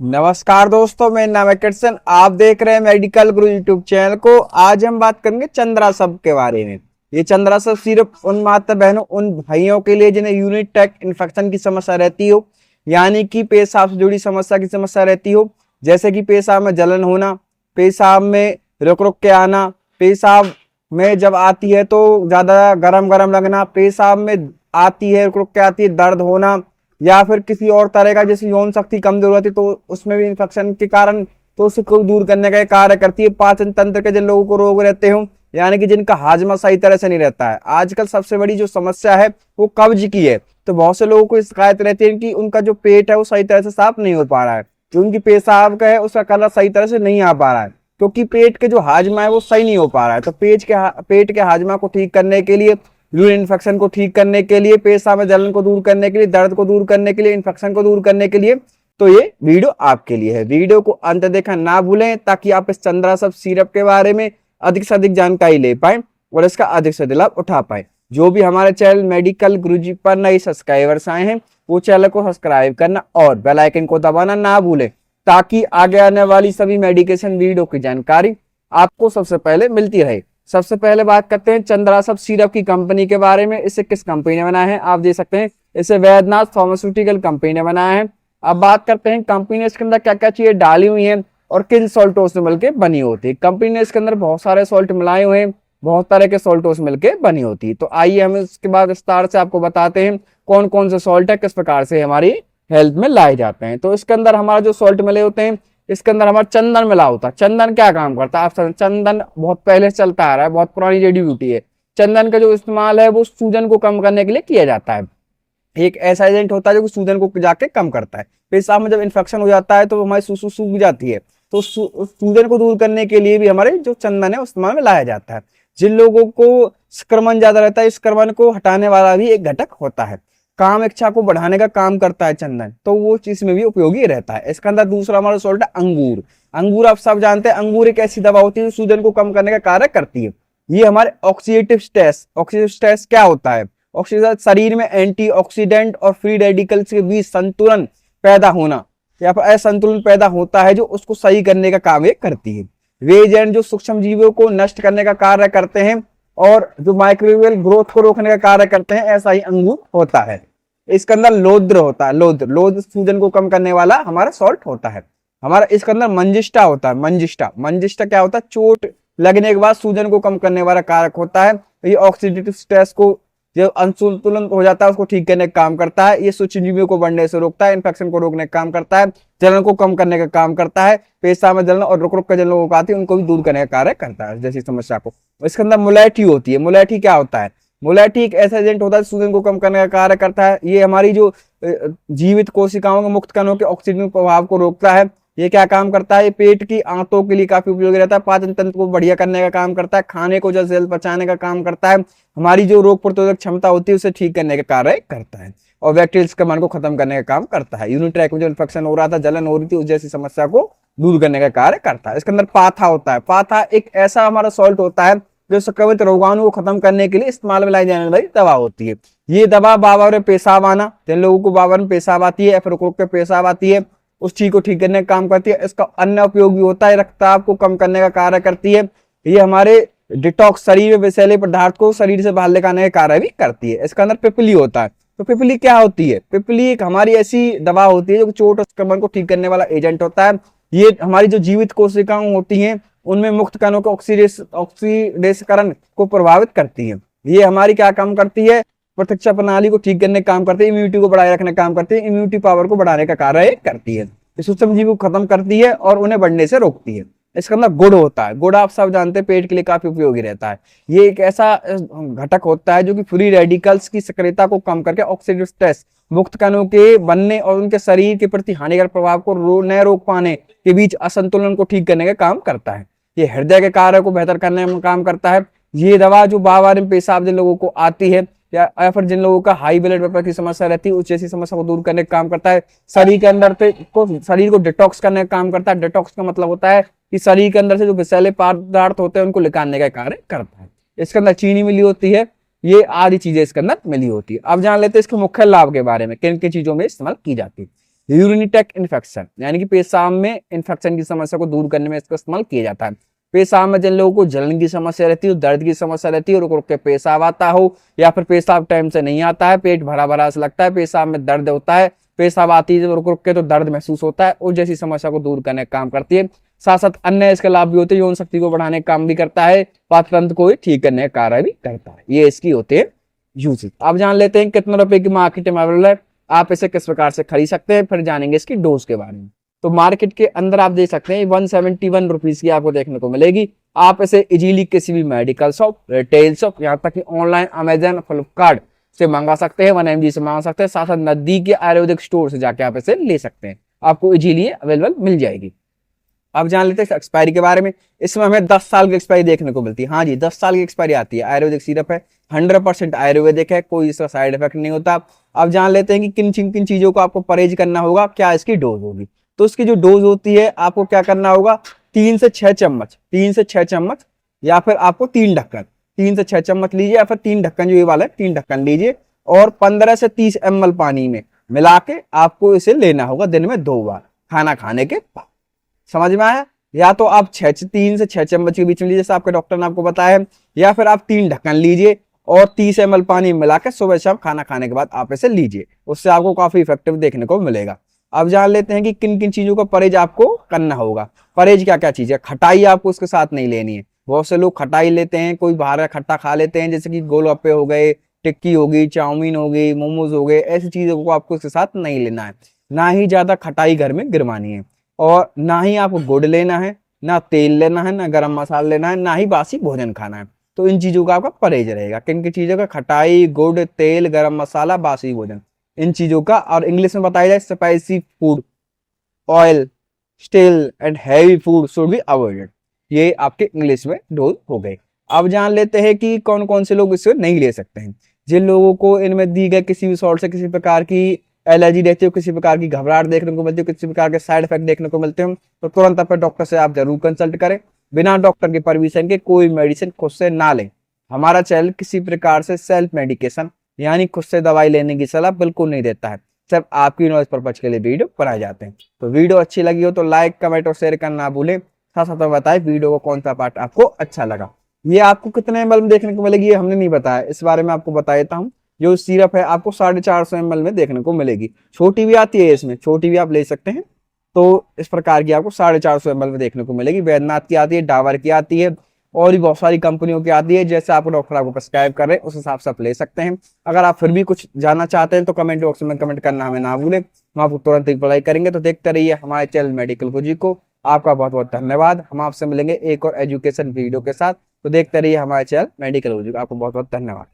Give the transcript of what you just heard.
नमस्कार दोस्तों, मेरा नाम है किशन। आप देख रहे हैं मेडिकल गुरु यूट्यूब चैनल को। आज हम बात करेंगे चंद्रासब के बारे में। ये चंद्रासब सिर्फ उन माता बहनों, उन भाइयों के लिए जिन्हें यूरिन ट्रैक्ट इन्फेक्शन की समस्या रहती हो, यानी कि पेशाब से जुड़ी समस्या रहती हो, जैसे कि पेशाब में जलन होना, पेशाब में रुक रुक के आना, पेशाब में जब आती है तो ज्यादा गरम गरम लगना, पेशाब में आती है रुक रुक के आती है दर्द होना, या फिर किसी और तरह का जैसे यौन शक्ति कमजोर होती है तो उसमें भी इन्फेक्शन के कारण तो उसको दूर करने का कार्य करती है। पाचन तंत्र के जिन लोगों को रोग रहते हो, यानी कि जिनका हाजमा सही तरह से नहीं रहता है, आजकल सबसे बड़ी जो समस्या है वो कब्ज की है। तो बहुत से लोगों को शिकायत रहती है कि उनका जो पेट है वो सही तरह से साफ नहीं हो पा रहा है, जो उनकी पेशाब का है उसका कलर सही तरह से नहीं आ पा रहा है, क्योंकि पेट के जो हाजमा है वो सही नहीं हो पा रहा है। तो पेट के हाजमा को ठीक करने के लिए, यूरिन इन्फेक्शन को ठीक करने के लिए, पेशाब में जलन को दूर करने के लिए, दर्द को दूर करने के लिए, इन्फेक्शन को दूर करने के लिए, तो ये वीडियो आपके लिए है। वीडियो को अंत देखना ना भूलें ताकि आप इस चंद्रासब सिरप के बारे में अधिक से अधिक जानकारी ले पाए और इसका अधिक से अधिक लाभ उठा पाए। जो भी हमारे चैनल मेडिकल गुरुजी पर नए सब्सक्राइबर्स आए हैं वो चैनल को सब्सक्राइब करना और बेल आइकन को दबाना ना भूलें, ताकि आगे आने वाली सभी मेडिकेशन वीडियो की जानकारी आपको सबसे पहले मिलती रहे। सबसे पहले बात करते हैं चंद्रासब सिरप की कंपनी के बारे में। इसे किस कंपनी ने बनाया है, आप देख सकते हैं इसे वैद्यनाथ फार्मास्यूटिकल कंपनी ने बनाया है। अब बात करते हैं कंपनी ने इसके अंदर क्या क्या चीजें डाली हुई हैं और किन सॉल्टों से मिलकर बनी होती है। कंपनी ने इसके अंदर बहुत सारे सॉल्ट मिलाए हुए हैं, बहुत तरह के सॉल्टों से मिलकर बनी होती है। तो आइए हम इसके बाद विस्तार से आपको बताते हैं कौन कौन से सॉल्ट है, किस प्रकार से हमारी हेल्थ में लाए जाते हैं। तो इसके अंदर हमारा जो सॉल्ट मिले होते हैं, इसके अंदर हमारा चंदन मिला होता है। चंदन क्या काम करता है, आप चंदन बहुत पहले से चलता आ रहा है, बहुत पुरानी जड़ी बूटी है। चंदन का जो इस्तेमाल है वो सूजन को कम करने के लिए किया जाता है। एक ऐसा एजेंट होता है जो सूजन को जाके कम करता है। पेशाब में जब इन्फेक्शन हो जाता है तो हमारी सूज जाती है, तो सूजन को दूर करने के लिए भी हमारे जो चंदन है इस्तेमाल में लाया जाता है। जिन लोगों को संक्रमण ज्यादा रहता है, इस संक्रमण को हटाने वाला भी एक घटक होता है। काम इच्छा को बढ़ाने का काम करता है चंदन, तो वो चीज में भी उपयोगी रहता है। इसके अंदर दूसरा हमारा सॉल्ट है अंगूर। अंगूर आप सब जानते हैं, अंगूर एक ऐसी दवा होती है जो सूजन को कम करने का कार्य करती है। ये हमारे ऑक्सीडेटिव स्ट्रेस क्या होता है, ऑक्सीजन शरीर में एंटीऑक्सीडेंट और फ्री रेडिकल्स के बीच संतुलन पैदा होना या फिर असंतुलन पैदा होता है, जो उसको सही करने का काम ये करती है। वे एजेंट जो सूक्ष्म जीवों को नष्ट करने का कार्य करते हैं और जो माइक्रोबियल ग्रोथ को रोकने का कार्य करते हैं, ऐसा ही अंगूर होता है। इसके अंदर लोद्र होता है, लोद्र सूजन को कम करने वाला हमारा सॉल्ट होता है। हमारा इसके अंदर मंजिष्ठा होता है। मंजिष्ठा क्या होता है, चोट लगने के बाद सूजन को कम करने वाला कारक होता है। ये ऑक्सीडेटिव स्ट्रेस को जो असंतुलन हो जाता है उसको ठीक करने का काम करता है। ये सूक्ष्मजीवियों को बढ़ने से रोकता है, इन्फेक्शन को रोकने का काम करता है, जलन को कम करने का काम करता है, पेशाब में जलन और रुक रुक कर जलन लोगों को आती है उनको भी दूर करने का कार्य करता है जैसी समस्या को। इसके अंदर मुलैठी होती है। मुलैठी क्या होता है, मुलैठी एक ऐसा एजेंट होता है सूजन को कम करने का कार्य करता है। ये हमारी जो जीवित कोशिकाओं के मुक्त कणों के ऑक्सीजन प्रभाव को रोकता है। ये क्या काम करता है, ये पेट की आंतों के लिए काफी उपयोगी रहता है, पाचन तंत्र को बढ़िया करने का काम करता है, खाने को जल्द से जल्द पचाने का काम करता है, हमारी जो रोग प्रतिरोधक क्षमता होती है उसे ठीक करने का कार्य करता है, और बैक्टीरियल संक्रमण को खत्म करने का काम करता है। यूरिन ट्रैक्ट में जो इन्फेक्शन हो रहा था, जलन हो रही थी, उस जैसी समस्या को दूर करने का कार्य करता है। इसके अंदर पाथा होता है। पाथा एक ऐसा हमारा सॉल्ट होता है जो संक्रमित रोगाणु को खत्म करने के लिए इस्तेमाल में लाई जाने वाली दवा होती है। ये दवा बाबा में पेशाब आना, जिन लोगों को बाबा में पेशाब आती है या फिर रुक रुक के पेशाब आती है, उस चीज को ठीक करने का काम करती है। इसका अन्य उपयोग भी होता है, रक्तचाप को कम करने का कार्य करती है। ये हमारे डिटॉक्स, शरीर में विषैले पदार्थ को शरीर से बाहर निकालने का कार्य भी करती है। इसके अंदर पिपली होता है। तो पिपली क्या होती है, पिपली एक हमारी ऐसी दवा होती है जो चोट और संक्रमण को ठीक करने वाला एजेंट होता है। ये हमारी जो जीवित कोशिकाएं होती हैं उनमें मुक्त कणों के ऑक्सीडेशकरण को प्रभावित करती है। ये हमारी क्या काम करती है, प्रतिरक्षा प्रणाली को ठीक करने का काम करती है, इम्यूनिटी को बढ़ाए रखने का काम करती है, इम्यूनिटी पावर को बढ़ाने का कार्य करती है, सूक्ष्म जीव को खत्म करती है और उन्हें बढ़ने से रोकती है। इसके अंदर गुड़ होता है। गुड़ आप सब जानते हैं पेट के लिए काफी उपयोगी रहता है। ये एक ऐसा घटक होता है जो कि फ्री रेडिकल्स की सक्रियता को कम करके ऑक्सीडेटिव स्ट्रेस, मुक्त कणों के बनने और उनके शरीर के प्रति हानिकारक प्रभाव को न रोक पाने के बीच असंतुलन को ठीक करने का काम करता है। ये हृदय के कार्य को बेहतर करने में काम करता है। ये दवा जो बार पेशाब जिन लोगों को आती है या फिर जिन लोगों का हाई ब्लड प्रेशर की समस्या रहती है, उस जैसी समस्या को दूर करने का काम करता है। शरीर के अंदर शरीर को डिटॉक्स करने का काम करता है। डिटॉक्स का मतलब होता है कि शरीर के अंदर से जो विषैले पदार्थ होते हैं उनको निकालने का कार्य करता है। इसके अंदर चीनी मिली होती है, ये आदि चीजें इसके अंदर मिली होती है। अब जान लेते हैं इसके मुख्य लाभ के बारे में, किन किन चीजों में इस्तेमाल की जाती है। यूरिनरी ट्रैक्ट इन्फेक्शन यानी कि पेशाब में इन्फेक्शन की समस्या को दूर करने में इसका इस्तेमाल किया जाता है। पेशाब में जिन लोगों को जलन की समस्या रहती है, दर्द की समस्या रहती है, रुक रुक के पेशाब आता हो, या फिर पेशाब टाइम से नहीं आता है, पेट भरा भरा सा लगता है, पेशाब में दर्द होता है, पेशाब आती है रुक रुक के तो दर्द महसूस होता है, और जैसी समस्या को दूर करने का काम करती है। साथ साथ अन्य इसके लाभ भी होते हैं, यौन शक्ति को बढ़ाने का काम भी करता है, पाचन तंत्र को ठीक करने का कार्य भी करता है। ये इसकी होते हैं यूजेस। आप जान लेते हैं कितने रुपए की मार्केट में अवेलेबल है, आप इसे किस प्रकार से खरीद सकते हैं, फिर जानेंगे इसकी डोज के बारे में। तो मार्केट के अंदर आप देख सकते हैं 171 रुपीज की आपको देखने को मिलेगी। आप इसे इजीली किसी भी मेडिकल शॉप, रिटेल शॉप, यहाँ तक कि ऑनलाइन अमेजन, फ्लिपकार्ट से मंगा सकते हैं, 1mg से मंगा सकते हैं। साथ साथ नजदीक के आयुर्वेदिक स्टोर से जाके आप इसे ले सकते हैं, आपको इजीली अवेलेबल मिल जाएगी। अब जान लेते हैं एक्सपायरी के बारे में। इसमें हमें 10 साल की एक्सपायरी देखने को मिलती है। हाँ जी, 10 साल की एक्सपायरी आती है। आयुर्वेदिक सिरप है, 100% आयुर्वेदिक है, कोई इसका साइड इफेक्ट नहीं होता। अब जान लेते हैं कि किन किन चीजों को आपको परहेज करना होगा, क्या इसकी डोज होगी। तो इसकी जो डोज होती है आपको क्या करना होगा, 3 से 6 चम्मच, 3 से 6 चम्मच, या फिर आपको 3 ढक्कन, 3 से 6 चम्मच लीजिए, या फिर 3 ढक्कन जो ये वाला है 3 ढक्कन लीजिए, और 15 से 30 ml पानी में मिला के आपको इसे लेना होगा दिन में 2 बार खाना खाने के बाद। समझ में आया? या तो आप 3 से 6 चम्मच के बीच में लीजिए जैसे आपके डॉक्टर ने आपको बताया है, या फिर आप 3 ढक्कन लीजिए और 30 ml पानी मिला के सुबह शाम खाना खाने के बाद आप इसे लीजिए, उससे आपको काफी इफेक्टिव देखने को मिलेगा। अब जान लेते हैं कि किन किन चीजों का परहेज आपको करना होगा। परहेज क्या क्या चीज है। खटाई आपको उसके साथ नहीं लेनी है। बहुत से लोग खटाई लेते हैं, कोई बाहर खट्टा खा लेते हैं, जैसे कि गोलगप्पे हो गए, टिक्की हो गई, चाउमीन हो गई, मोमोज हो गए, ऐसी चीजों को आपको उसके साथ नहीं लेना है। ना ही ज्यादा खटाई घर में गिरवानी है, और ना ही आपको गुड़ लेना है, ना तेल लेना है, ना गरम मसाला लेना है, ना ही बासी भोजन खाना है। तो इन चीजों का आपका परहेज रहेगा। किन किन चीजों का, खटाई, गुड़, तेल, गरम मसाला, बासी भोजन, इन चीजों का। और इंग्लिश में बताया जाए spicy food, oil, still and heavy food should be avoided. ये आपके इंग्लिश में डोज हो गए। अब जान लेते हैं कि कौन कौन से लोग इसे नहीं ले सकते हैं। जिन लोगों को इनमें दी गए किसी भी सॉल्ट से किसी प्रकार की एलर्जी रहती हो, किसी प्रकार की घबराहट देखने को मिलती हो, किसी प्रकार के साइड इफेक्ट देखने को मिलते हो, तो तुरंत अपने डॉक्टर से आप जरूर कंसल्ट करें। बिना डॉक्टर के परमिशन के कोई मेडिसिन खुद से ना लें। हमारा चैनल किसी प्रकार से सेल्फ मेडिकेशन यानी खुद से दवाई लेने की सलाह बिल्कुल नहीं देता है। सिर्फ आपकी नॉलेज पर्पज के लिए वीडियो बनाए जाते हैं। तो वीडियो अच्छी लगी हो तो लाइक, कमेंट और शेयर करना ना भूलें। साथ साथ बताएं वीडियो को कौन सा पार्ट आपको अच्छा लगा। ये आपको कितने ml में देखने को मिलेगी ये हमने नहीं बताया, इस बारे में आपको बता देता हूँ। जो सिरप है आपको 450 ml में देखने को मिलेगी। छोटी भी आती है, इसमें छोटी भी आप ले सकते हैं। तो इस प्रकार की आपको 450 ml में देखने को मिलेगी। वैद्यनाथ की आती है, डाबर की आती है, और भी बहुत सारी कंपनियों की आती है। जैसे आपको डॉक्टर आपको प्रिस्क्राइब कर रहे हैं उस हिसाब से आप ले सकते हैं। अगर आप फिर भी कुछ जानना चाहते हैं तो कमेंट बॉक्स में कमेंट करना हमें ना भूलें, हम आपको तुरंत रिप्लाई करेंगे। तो देखते रहिए हमारे चैनल मेडिकल खोजी को। आपका बहुत बहुत धन्यवाद। हम आपसे मिलेंगे एक और एजुकेशन वीडियो के साथ। तो देखते रहिए हमारे चैनल मेडिकल खोजी को। आपको बहुत बहुत धन्यवाद।